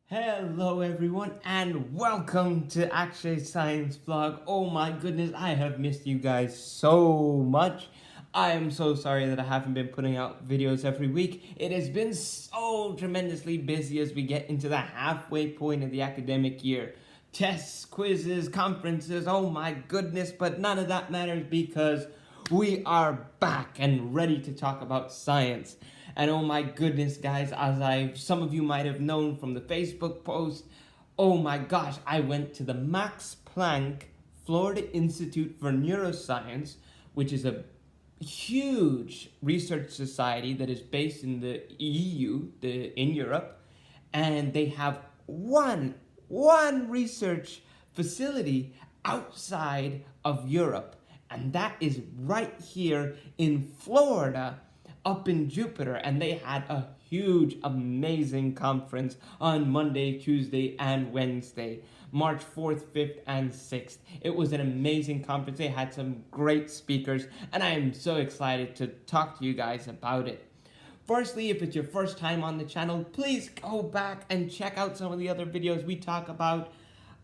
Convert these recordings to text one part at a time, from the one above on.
Hello everyone and welcome to Akshay Science Vlog. Oh my goodness, I have missed you guys so much. I am so sorry that I haven't been putting out videos every week. It has been so tremendously busy as we get into the halfway point of the academic year. Tests, quizzes, conferences, oh my goodness, but none of that matters because we are back and ready to talk about science. And oh my goodness, guys, as some of you might have known from the Facebook post, oh my gosh, I went to the Max Planck Florida Institute for Neuroscience, which is a huge research society that is based in the EU, in Europe, and they have one research facility outside of Europe, and that is right here in Florida, up in Jupiter. And they had a huge, amazing conference on Monday, Tuesday, and Wednesday, March 4th, 5th, and 6th. It was an amazing conference. They had some great speakers, and I am so excited to talk to you guys about it. Firstly, if it's your first time on the channel, please go back and check out some of the other videos. We talk about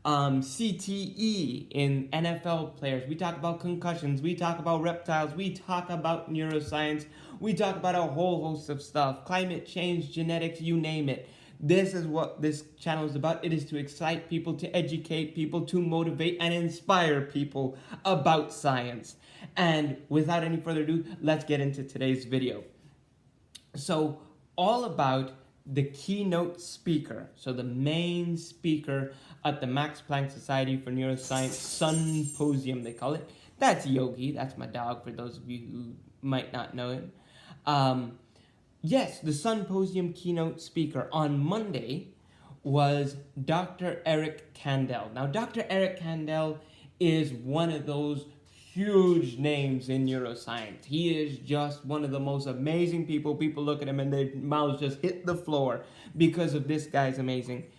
CTE in NFL players. We talk about concussions. We talk about reptiles. We talk about neuroscience. We talk about a whole host of stuff. Climate change, genetics, you name it. This is what this channel is about. It is to excite people, to educate people, to motivate and inspire people about science. And without any further ado, let's get into today's video. So, all about the keynote speaker, so the main speaker at the Max Planck Society for Neuroscience Sunposium, they call it. That's Yogi, that's my dog for those of you who might not know him. Yes, the Sunposium keynote speaker on Monday was Dr. Eric Kandel. Now, Dr. Eric Kandel is one of those huge names in neuroscience. He is just one of the most amazing people. People look at him and their mouths just hit the floor because of this guy's amazing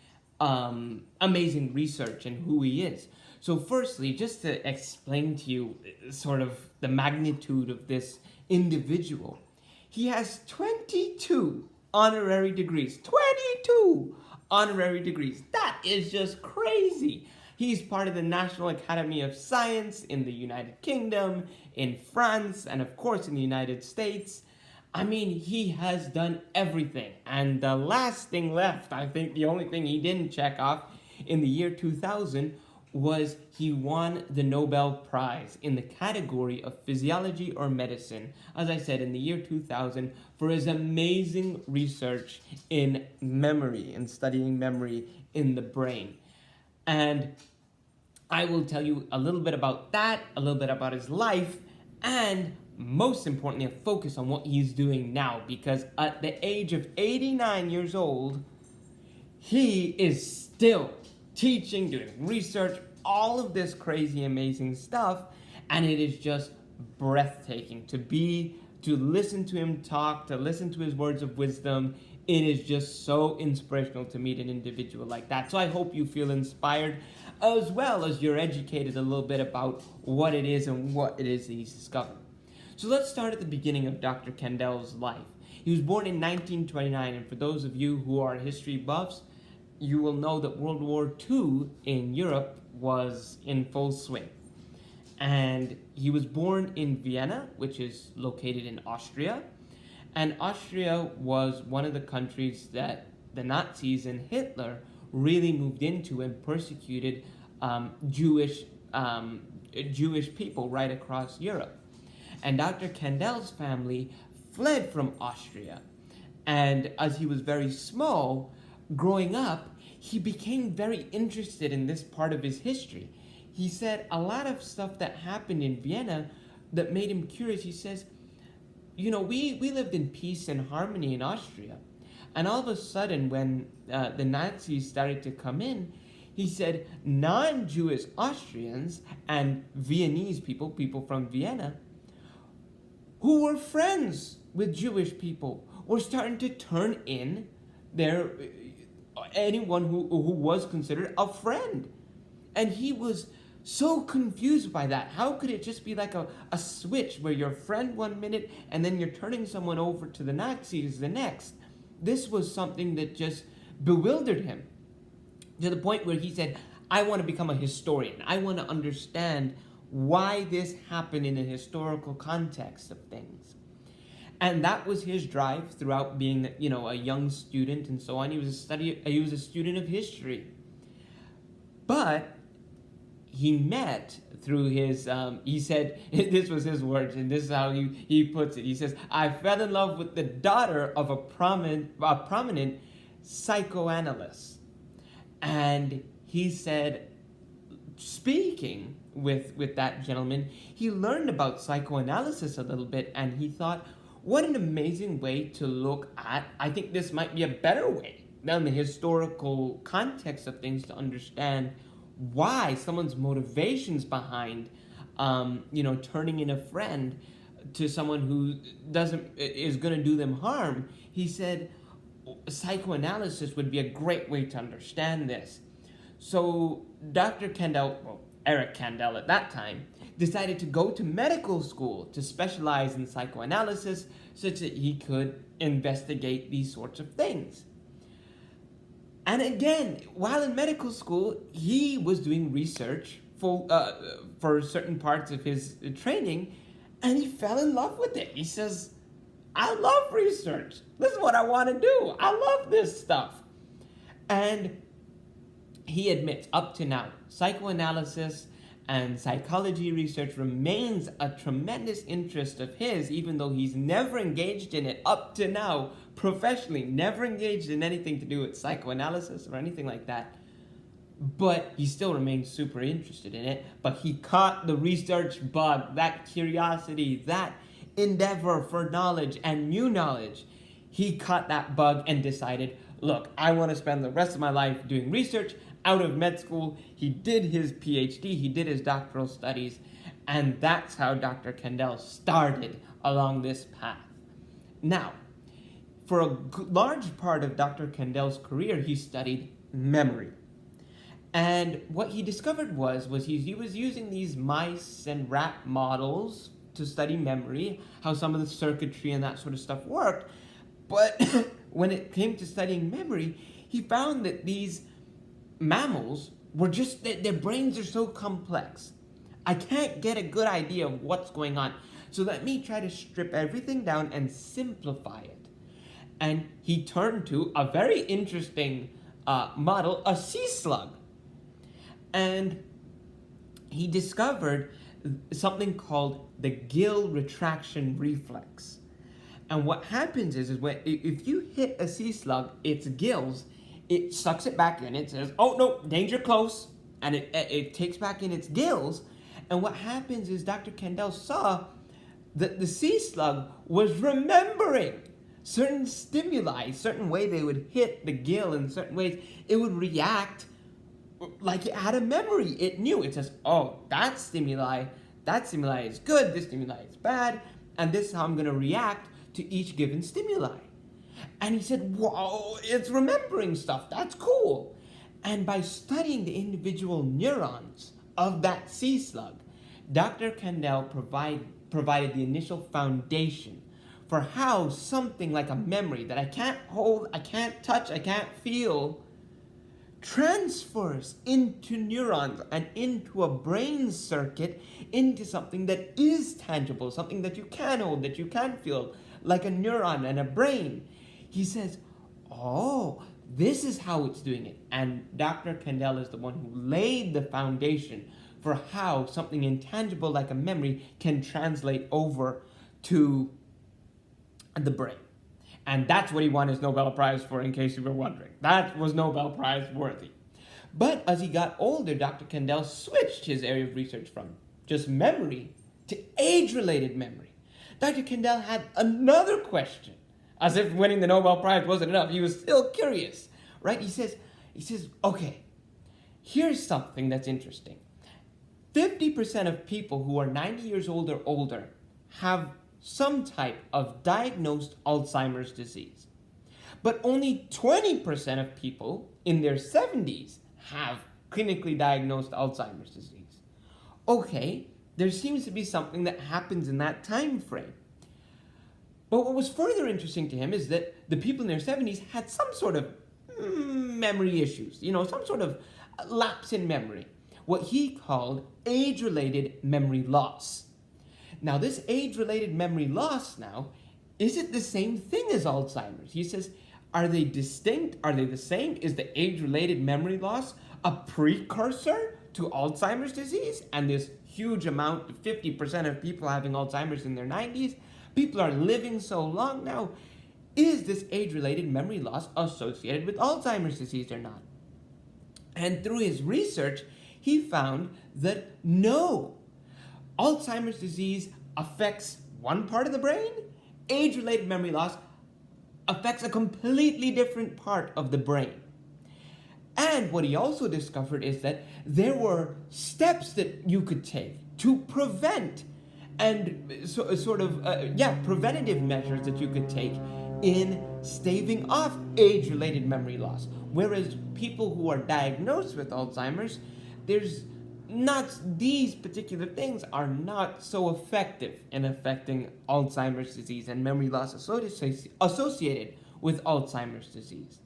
research and who he is. So firstly, just to explain to you sort of the magnitude of this individual, he has 22 honorary degrees. 22 honorary degrees. That is just crazy. He's part of the National Academy of Science in the United Kingdom, in France, and of course in the United States. I mean, he has done everything. And the last thing left, I think the only thing he didn't check off in the year 2000 was he won the Nobel Prize in the category of physiology or medicine, as I said, in the year 2000 for his amazing research in memory and studying memory in the brain. And I will tell you a little bit about that, a little bit about his life, and most importantly, a focus on what he's doing now, because at the age of 89 years old, he is still teaching, doing research, all of this crazy, amazing stuff, and it is just breathtaking to listen to him talk, to listen to his words of wisdom. It is just so inspirational to meet an individual like that. So I hope you feel inspired, as well as you're educated a little bit about what it is and what it is that he's discovered. So let's start at the beginning of Dr. Kandel's life. He was born in 1929, and for those of you who are history buffs, you will know that World War II in Europe was in full swing. And he was born in Vienna, which is located in Austria. And Austria was one of the countries that the Nazis and Hitler really moved into and persecuted Jewish people right across Europe. And Dr. Kandel's family fled from Austria. And as he was very small, growing up, he became very interested in this part of his history. He said a lot of stuff that happened in Vienna that made him curious. He says, you know, we lived in peace and harmony in Austria. And all of a sudden, when the Nazis started to come in, he said non-Jewish Austrians and Viennese people from Vienna, who were friends with Jewish people, were starting to turn in anyone who was considered a friend. And he was so confused by that. How could it just be like a switch where you're a friend one minute and then you're turning someone over to the Nazis the next? This was something that just bewildered him. to the point where he said, I want to become a historian. I want to understand why this happened in a historical context of things. And that was his drive throughout being, a young student and so on. He was a student of history. But he met through his, he said, this was his words, and this is how he puts it. He says, I fell in love with the daughter of a prominent psychoanalyst. And he said, speaking with that gentleman, he learned about psychoanalysis a little bit, and he thought, what an amazing way to look at, I think this might be a better way than the historical context of things to understand why someone's motivations behind, turning in a friend to someone who is going to do them harm. He said psychoanalysis would be a great way to understand this. So Dr. Kandel, Eric Kandel at that time, decided to go to medical school to specialize in psychoanalysis such that he could investigate these sorts of things. And again, while in medical school, he was doing research for certain parts of his training, and he fell in love with it. He says, I love research. This is what I want to do. I love this stuff. And he admits, up to now, psychoanalysis and psychology research remains a tremendous interest of his, even though he's never engaged in it up to now, professionally, never engaged in anything to do with psychoanalysis or anything like that. But he still remains super interested in it. But he caught the research bug, that curiosity, that endeavor for knowledge and new knowledge. He caught that bug and decided, look, I want to spend the rest of my life doing research. Out of med school, he did his PhD, he did his doctoral studies, and that's how Dr. Kandel started along this path. Now, for a large part of Dr. Kandel's career, he studied memory. And what he discovered was he was using these mice and rat models to study memory, how some of the circuitry and that sort of stuff worked. But when it came to studying memory, he found that these mammals were just, their brains are so complex. I can't get a good idea of what's going on. So let me try to strip everything down and simplify it. And he turned to a very interesting model, a sea slug. And he discovered something called the gill retraction reflex. And what happens is if you hit a sea slug, its gills, it sucks it back in. It says, oh, no, danger close. And it takes back in its gills. And what happens is Dr. Kandel saw that the sea slug was remembering certain stimuli, certain way they would hit the gill in certain ways. It would react like it had a memory. It knew. It says, oh, that stimuli is good, this stimuli is bad, and this is how I'm going to react to each given stimuli. And he said, whoa, it's remembering stuff. That's cool. And by studying the individual neurons of that sea slug, Dr. Kandel provided the initial foundation for how something like a memory that I can't hold, I can't touch, I can't feel, transfers into neurons and into a brain circuit, into something that is tangible, something that you can hold, that you can feel, like a neuron and a brain. He says, oh, this is how it's doing it. And Dr. Kandel is the one who laid the foundation for how something intangible like a memory can translate over to the brain. And that's what he won his Nobel Prize for, in case you were wondering. That was Nobel Prize worthy. But as he got older, Dr. Kandel switched his area of research from just memory to age-related memory. Dr. Kandel had another question. As if winning the Nobel Prize wasn't enough, he was still curious, right? He says, okay, here's something that's interesting. 50% of people who are 90 years old or older have some type of diagnosed Alzheimer's disease. But only 20% of people in their 70s have clinically diagnosed Alzheimer's disease. Okay, there seems to be something that happens in that time frame. But what was further interesting to him is that the people in their 70s had some sort of memory issues, some sort of lapse in memory, what he called age-related memory loss. Now, this age-related memory loss now, is it the same thing as Alzheimer's? He says, are they distinct? Are they the same? Is the age-related memory loss a precursor to Alzheimer's disease? And this huge amount, 50% of people having Alzheimer's in their 90s, people are living so long now. Is this age-related memory loss associated with Alzheimer's disease or not? And through his research, he found that no, Alzheimer's disease affects one part of the brain. Age-related memory loss affects a completely different part of the brain. And what he also discovered is that there were steps that you could take to prevent and preventative measures that you could take in staving off age-related memory loss. Whereas people who are diagnosed with Alzheimer's, these particular things are not so effective in affecting Alzheimer's disease and memory loss associated with Alzheimer's disease.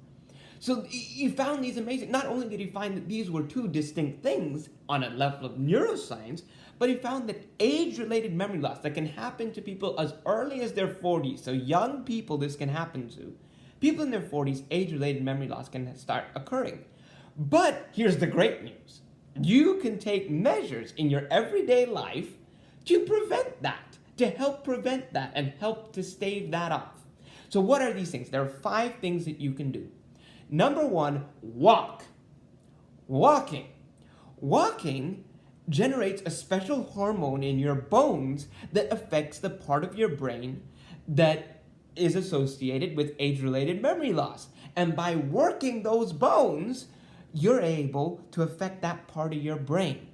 So he found these amazing, not only did he find that these were two distinct things on a level of neuroscience, but he found that age-related memory loss that can happen to people as early as their 40s, so young people this can happen to, people in their 40s, age-related memory loss can start occurring. But here's the great news. You can take measures in your everyday life to prevent that, to help prevent that and help to stave that off. So what are these things? There are 5 things that you can do. Number 1, walk. Walking generates a special hormone in your bones that affects the part of your brain that is associated with age-related memory loss. And by working those bones, you're able to affect that part of your brain.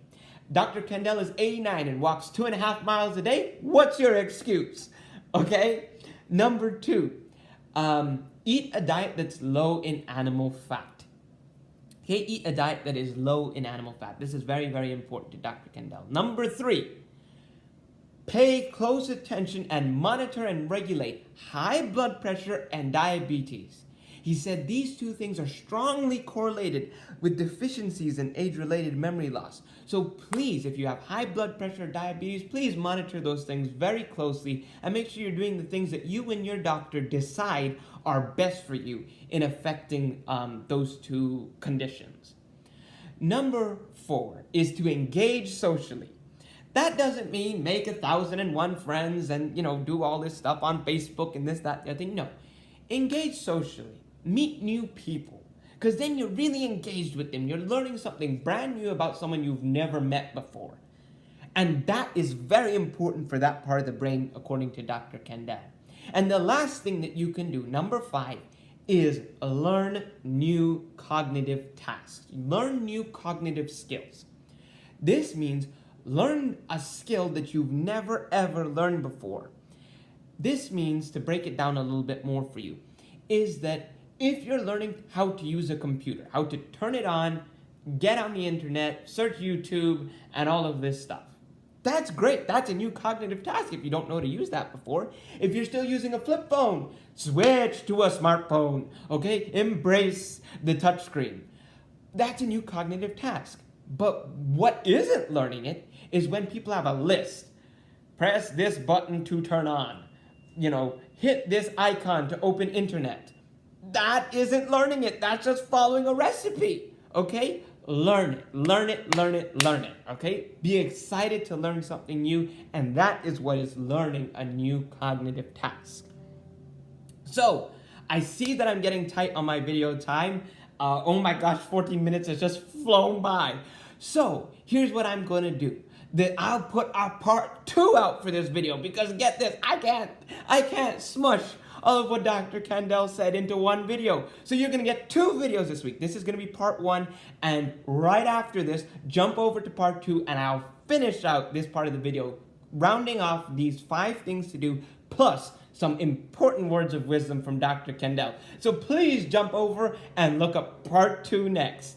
Dr. Kandel is 89 and walks 2.5 miles a day. What's your excuse? Okay? Number 2, eat a diet that's low in animal fat. Okay, eat a diet that is low in animal fat. This is very, very important to Dr. Kandel. Number 3, pay close attention and monitor and regulate high blood pressure and diabetes. He said these 2 things are strongly correlated with deficiencies in age-related memory loss. So please, if you have high blood pressure or diabetes, please monitor those things very closely and make sure you're doing the things that you and your doctor decide are best for you in affecting those 2 conditions. Number 4 is to engage socially. That doesn't mean make 1,001 friends and, do all this stuff on Facebook and this, that, the other thing. No. Engage socially. Meet new people. Because then you're really engaged with them. You're learning something brand new about someone you've never met before. And that is very important for that part of the brain, according to Dr. Kandel. And the last thing that you can do, number 5, is learn new cognitive tasks. Learn new cognitive skills. This means learn a skill that you've never ever learned before. This means, to break it down a little bit more for you, is that if you're learning how to use a computer, how to turn it on, get on the internet, search YouTube, and all of this stuff, that's great. That's a new cognitive task if you don't know how to use that before. If you're still using a flip phone, switch to a smartphone, okay? Embrace the touchscreen. That's a new cognitive task. But what isn't learning it is when people have a list. Press this button to turn on. Hit this icon to open internet. That isn't learning it. That's just following a recipe, okay? Learn it, learn it, learn it, learn it, okay? Be excited to learn something new, and that is what is learning a new cognitive task. So, I see that I'm getting tight on my video time. Oh my gosh, 14 minutes has just flown by. So, here's what I'm going to do. I'll put a part 2 out for this video, because get this, I can't smush all of what Dr. Kandel said into one video. So you're going to get 2 videos this week. This is going to be part 1, and right after this, jump over to part 2, and I'll finish out this part of the video, rounding off these 5 things to do, plus some important words of wisdom from Dr. Kandel. So please jump over and look up part 2 next.